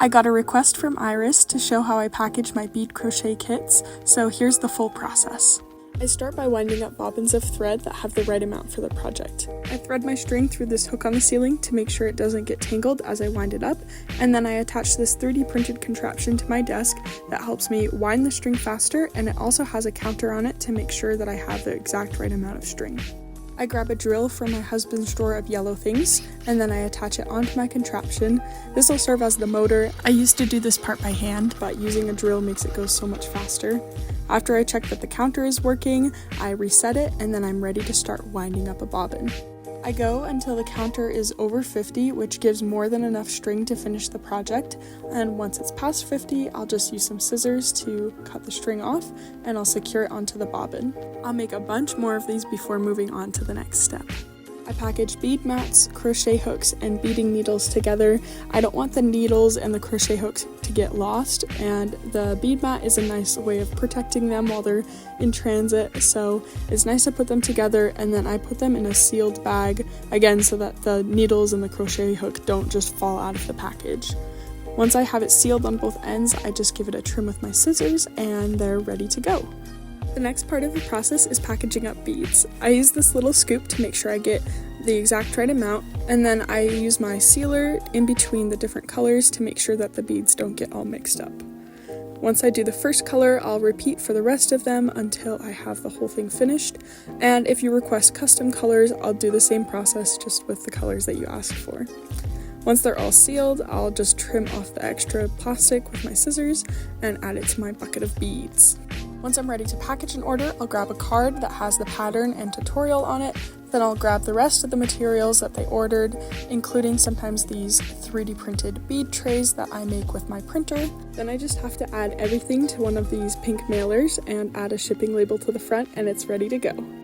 I got a request from Iris to show how I package my bead crochet kits, so here's the full process. I start by winding up bobbins of thread that have the right amount for the project. I thread my string through this hook on the ceiling to make sure it doesn't get tangled as I wind it up, and then I attach this 3D printed contraption to my desk that helps me wind the string faster, and it also has a counter on it to make sure that I have the exact right amount of string. I grab a drill from my husband's drawer of yellow things, and then I attach it onto my contraption. This will serve as the motor. I used to do this part by hand, but using a drill makes it go so much faster. After I check that the counter is working, I reset it, and then I'm ready to start winding up a bobbin. I go until the counter is over 50, which gives more than enough string to finish the project, and once it's past 50, I'll just use some scissors to cut the string off, and I'll secure it onto the bobbin. I'll make a bunch more of these before moving on to the next step. I package bead mats, crochet hooks, and beading needles together. I don't want the needles and the crochet hooks to get lost, and the bead mat is a nice way of protecting them while they're in transit, so it's nice to put them together, and then I put them in a sealed bag, again so that the needles and the crochet hook don't just fall out of the package. Once I have it sealed on both ends, I just give it a trim with my scissors, and they're ready to go. The next part of the process is packaging up beads. I use this little scoop to make sure I get the exact right amount, and then I use my sealer in between the different colors to make sure that the beads don't get all mixed up. Once I do the first color, I'll repeat for the rest of them until I have the whole thing finished, and if you request custom colors, I'll do the same process just with the colors that you ask for. Once they're all sealed, I'll just trim off the extra plastic with my scissors and add it to my bucket of beads. Once I'm ready to package an order, I'll grab a card that has the pattern and tutorial on it, then I'll grab the rest of the materials that they ordered, including sometimes these 3D printed bead trays that I make with my printer. Then I just have to add everything to one of these pink mailers and add a shipping label to the front, and it's ready to go.